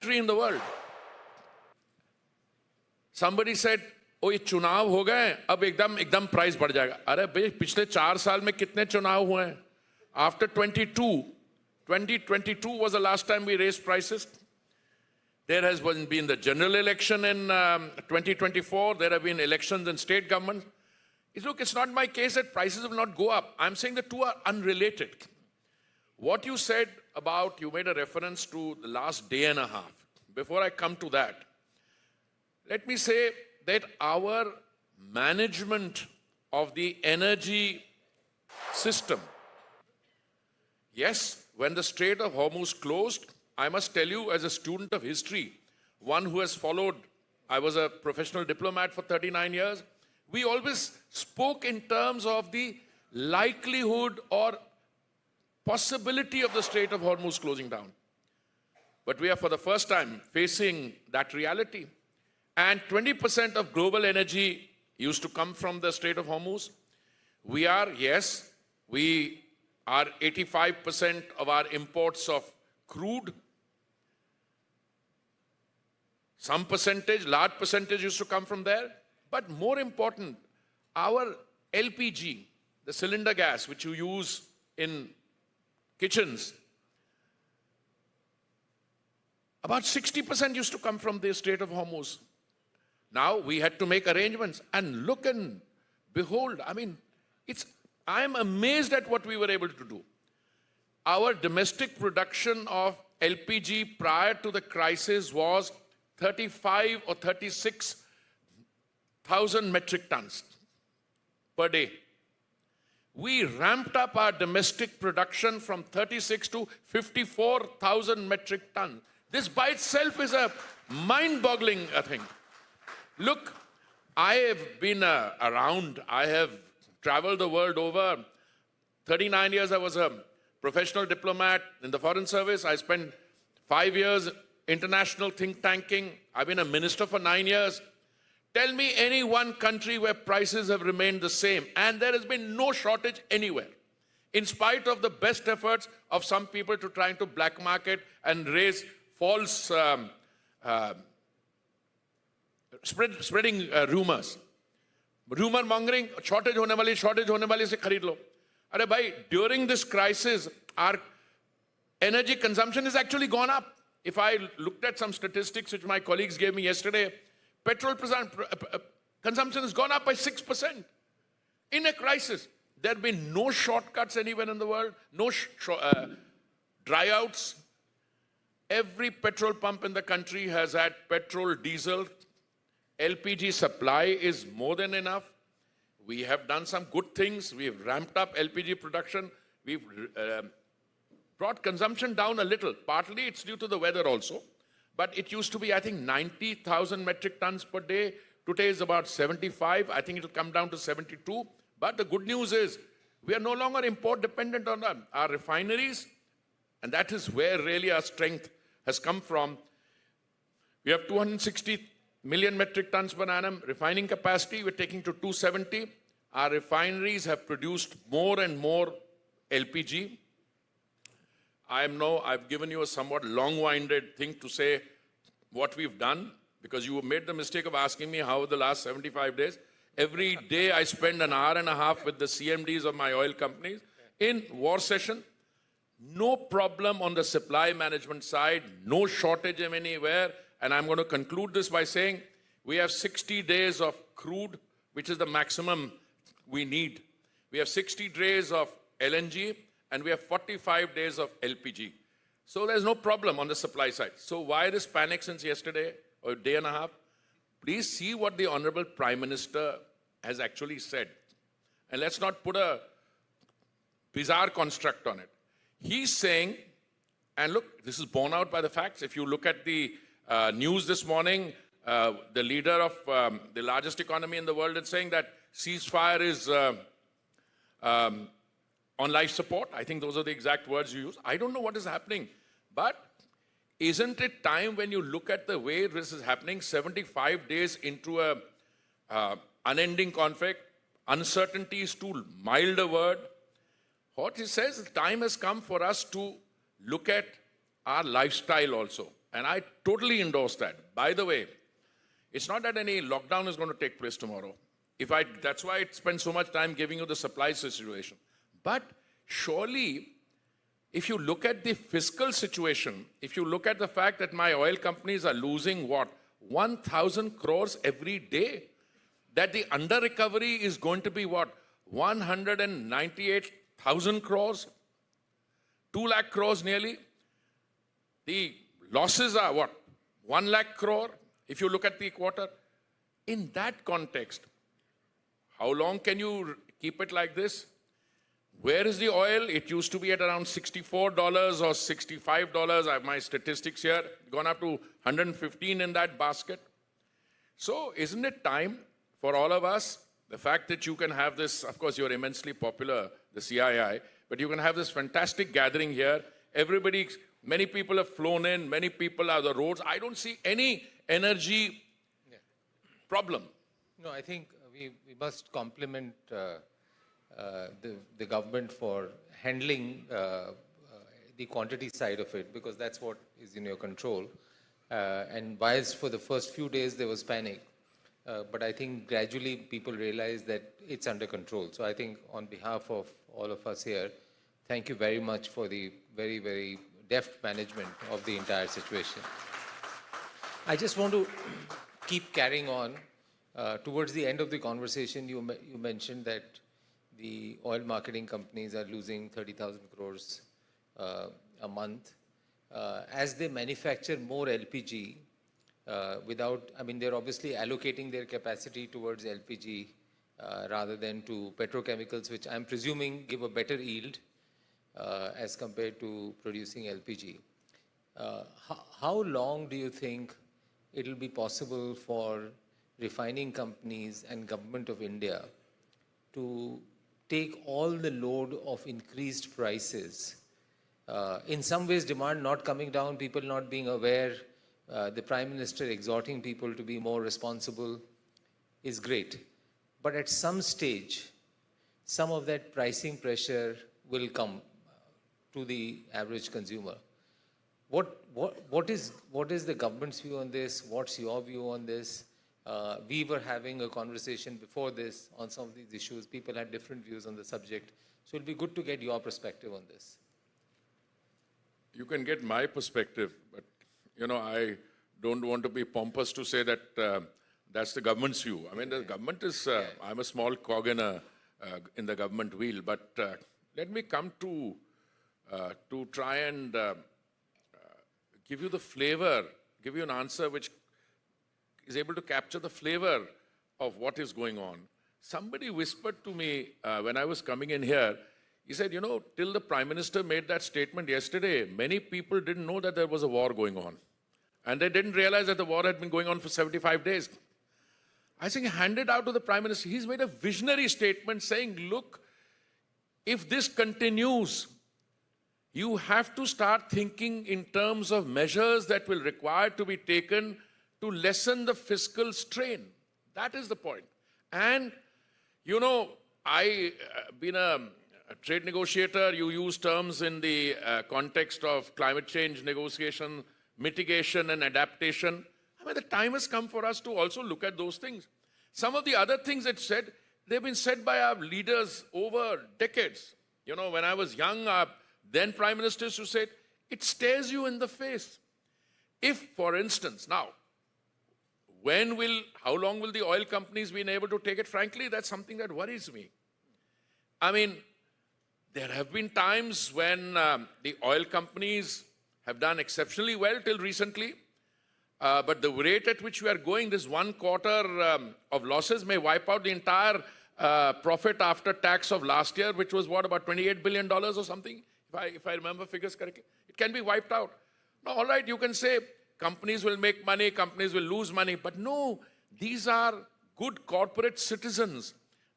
country in the world. Somebody said, "Oh, ये चुनाव हो गए, अब एकदम प्राइस बढ़ जाएगा." अरे भाई, पिछले 4 साल में कितने चुनाव हुए हैं? After 2022 was the last time we raised prices. There has been the general election in 2024. There have been elections in state government. Look, it's not my case that prices will not go up. I'm saying the two are unrelated. What you said about, you made a reference to the last day and a half. Before I come to that, let me say that our management of the energy system, yes, when the Strait of Hormuz closed, I must tell you, as a student of history, one who has followed, I was a professional diplomat for 39 years, we always spoke in terms of the likelihood or possibility of the Strait of Hormuz closing down. But we are for the first time facing that reality. And 20% of global energy used to come from the Strait of Hormuz. We are 85% of our imports of crude. Some percentage, large percentage used to come from there. But more important, our LPG, the cylinder gas which you use in kitchens, about 60% used to come from the Strait of Hormuz. Now we had to make arrangements, and look and behold, I am amazed at what we were able to do. Our domestic production of LPG prior to the crisis was 35 or 36,000 metric tons per day. We ramped up our domestic production from 36 to 54,000 metric tons. This by itself is a mind-boggling thing. Look, I have been around. I have traveled the world over. 39 years I was a professional diplomat in the Foreign Service. I spent 5 years international think tanking. I've been a minister for 9 years. Tell me any one country where prices have remained the same, and there has been no shortage anywhere, in spite of the best efforts of some people to trying to black market and raise false spreading rumors. Rumor mongering, shortage hone wali se kharid lo. Arey bhai, during this crisis, our energy consumption has actually gone up. If I looked at some statistics which my colleagues gave me yesterday, petrol consumption has gone up by 6%. In a crisis, there have been no shortcuts anywhere in the world, no dryouts. Every petrol pump in the country has had petrol, diesel. LPG supply is more than enough. We have done some good things. We've ramped up LPG production. We've brought consumption down a little. Partly it's due to the weather also. But it used to be, I think, 90,000 metric tons per day. Today is about 75. I think it will come down to 72. But the good news is we are no longer import dependent on our refineries. And that is where really our strength has come from. We have 260 million metric tons per annum refining capacity. We're taking to 270. Our refineries have produced more and more LPG. I've given you a somewhat long-winded thing to say what we've done, because you made the mistake of asking me how the last 75 days. Every day I spend an hour and a half with the CMDs of my oil companies in war session. No problem on the supply management side, no shortage of anywhere. And I'm going to conclude this by saying we have 60 days of crude, which is the maximum we need. We have 60 days of LNG, and we have 45 days of LPG. So there's no problem on the supply side. So why this panic since yesterday or a day and a half? Please see what the Honorable Prime Minister has actually said. And let's not put a bizarre construct on it. He's saying, and look, this is borne out by the facts. If you look at the news this morning, the leader of the largest economy in the world is saying that ceasefire is on life support. I think those are the exact words you use. I don't know what is happening. But isn't it time, when you look at the way this is happening, 75 days into a unending conflict, uncertainty is too mild a word. What he says, the time has come for us to look at our lifestyle also. And I totally endorse that. By the way, it's not that any lockdown is going to take place tomorrow. That's why I spend so much time giving you the supply situation. But surely, if you look at the fiscal situation, if you look at the fact that my oil companies are losing what? 1,000 crores every day, that the under recovery is going to be what? 198,000 crores, 2 lakh crores nearly. The losses are what? 1 lakh crore, if you look at the quarter. In that context, how long can you keep it like this? Where is the oil? It used to be at around $64 or $65. I have my statistics here, gone up to 115 in that basket. So isn't it time for all of us, the fact that you can have this, of course you're immensely popular, the CII, but you can have this fantastic gathering here. Everybody, many people have flown in, many people are the roads. I don't see any energy problem. No, I think we must compliment the government for handling the quantity side of it, because that's what is in your control. And whilst for the first few days there was panic, but I think gradually people realized that it's under control. So I think on behalf of all of us here, thank you very much for the very, very deft management of the entire situation. I just want to keep carrying on. Towards the end of the conversation, you mentioned that the oil marketing companies are losing 30,000 crores a month. As they manufacture more LPG, they're obviously allocating their capacity towards LPG rather than to petrochemicals, which I'm presuming give a better yield as compared to producing LPG. How long do you think it will be possible for refining companies and Government of India to take all the load of increased prices? In some ways, demand not coming down, people not being aware, the Prime Minister exhorting people to be more responsible is great. But at some stage, some of that pricing pressure will come to the average consumer. What is the government's view on this? What's your view on this? We were having a conversation before this on some of these issues. People had different views on the subject. So it'll be good to get your perspective on this. You can get my perspective, but I don't want to be pompous to say that that's the government's view. I mean, the government is, I'm a small cog in the government wheel, but let me come to try and give you the flavor, give you an answer which is able to capture the flavor of what is going on. Somebody whispered to me when I was coming in here, he said, till the Prime Minister made that statement yesterday, many people didn't know that there was a war going on. And they didn't realize that the war had been going on for 75 days. I think handed out to the Prime Minister, he's made a visionary statement saying, look, if this continues, you have to start thinking in terms of measures that will require to be taken to lessen the fiscal strain. That is the point. And, I've been a trade negotiator. You use terms in the context of climate change negotiation, mitigation and adaptation. I mean, the time has come for us to also look at those things. Some of the other things that said, they've been said by our leaders over decades. When I was young, then Prime Ministers who said, it stares you in the face. If, for instance, now, how long will the oil companies be able to take it? Frankly, that's something that worries me. I mean, there have been times when the oil companies have done exceptionally well till recently. But the rate at which we are going, this 1 quarter of losses may wipe out the entire profit after tax of last year, which was about $28 billion or something, if I remember figures correctly. It can be wiped out. Now, all right, you can say companies will make money, companies will lose money, but no, these are good corporate citizens.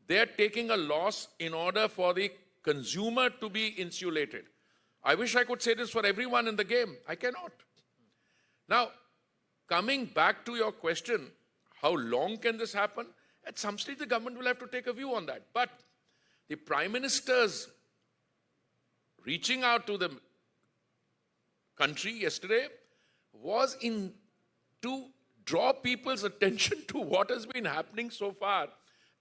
They're taking a loss in order for the consumer to be insulated. I wish I could say this for everyone in the game. I cannot. Now, coming back to your question, how long can this happen? At some stage, the government will have to take a view on that. But the Prime Minister's reaching out to the country yesterday was in to draw people's attention to what has been happening so far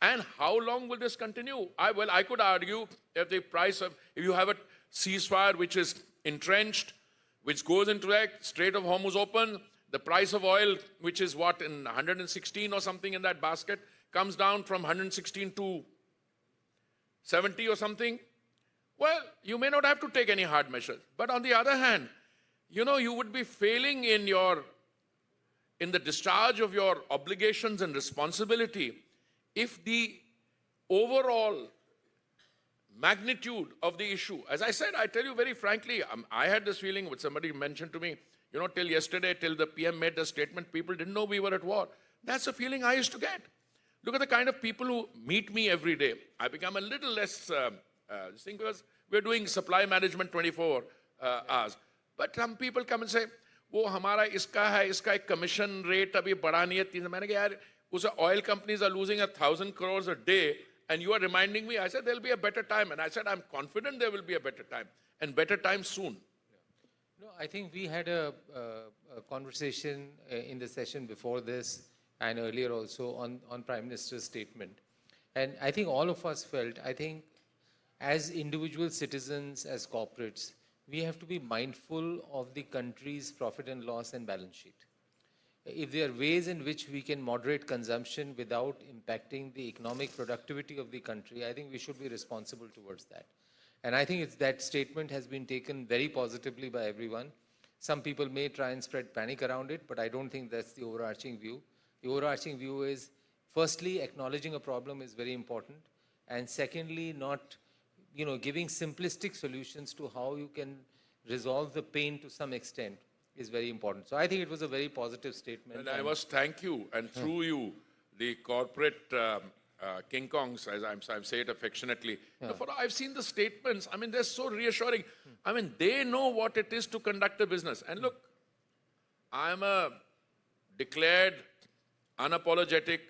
and how long will this continue. I could argue if the price of, if you have a ceasefire which is entrenched, which goes into effect, Strait of Hormuz open, the price of oil, which is what, in 116 or something in that basket, comes down from 116 to 70 or something. Well, you may not have to take any hard measures. But on the other hand, you know, you would be failing in the discharge of your obligations and responsibility if the overall magnitude of the issue, as I said, I tell you very frankly, I had this feeling, which somebody mentioned to me, you know, till yesterday, till the PM made the statement, people didn't know we were at war. That's the feeling I used to get. Look at the kind of people who meet me every day. I become a little less, this thing, because we're doing supply management 24 hours. But some people come and say, वो हमारा इसका है, इसका एक commission rate अभी बढ़ा नहीं है 3. मैंने कहा यार, उसे oil companies are losing 1,000 crores a day, and you are reminding me. I said there'll be a better time, and I said I'm confident there will be a better time, and better time soon. No, I think we had a conversation in the session before this and earlier also on Prime Minister's statement. And I think all of us felt, I think as individual citizens, as corporates, we have to be mindful of the country's profit and loss and balance sheet. If there are ways in which we can moderate consumption without impacting the economic productivity of the country, I think we should be responsible towards that. And I think that statement has been taken very positively by everyone. Some people may try and spread panic around it, but I don't think that's the overarching view. The overarching view is, firstly, acknowledging a problem is very important. And secondly, not, you know, giving simplistic solutions to how you can resolve the pain to some extent is very important. So I think it was a very positive statement. And I must thank you, and through you, the corporate King Kongs, as I'm say it affectionately. You know, I've seen the statements. I mean, they're so reassuring. I mean, they know what it is to conduct a business. And look, I'm a declared, unapologetic,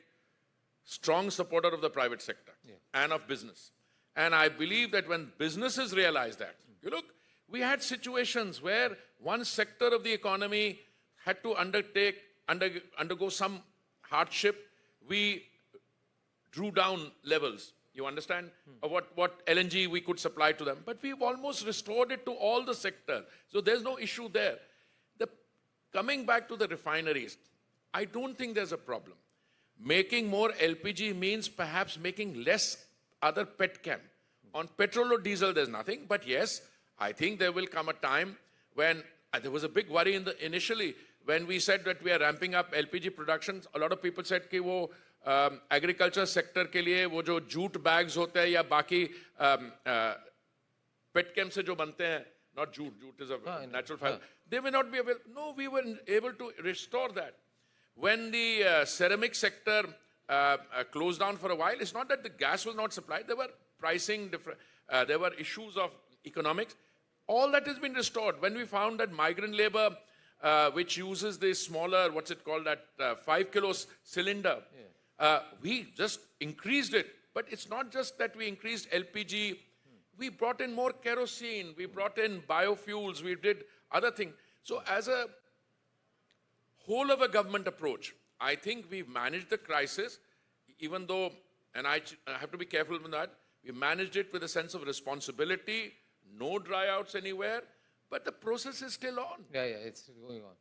strong supporter of the private sector and of business. And I believe that when businesses realize that, you look, we had situations where one sector of the economy had to undergo some hardship. We drew down levels, you understand, of what LNG we could supply to them. But we've almost restored it to all the sectors. So there's no issue there. Coming back to the refineries, I don't think there's a problem. Making more LPG means perhaps making less other petchem. On petrol or diesel, there's nothing. But yes, I think there will come a time when there was a big worry initially when we said that we are ramping up LPG production. A lot of people said कि वो agriculture sector के लिए वो जो jute bags होते हैं या बाकी petchem से जो बनते हैं, not jute is a natural fiber, they may not be available. No, we were able to restore that. When the ceramic sector closed down for a while, it's not that the gas was not supplied. There were pricing different, there were issues of economics. All that has been restored. When we found that migrant labor, which uses the smaller, what's it called, that 5 kilos cylinder, we just increased it. But it's not just that we increased LPG. We brought in more kerosene. We brought in biofuels. We did other things. So as a whole of a government approach, I think we've managed the crisis, even though, and I have to be careful with that, we managed it with a sense of responsibility, no dryouts anywhere, but the process is still on. Yeah, it's going on.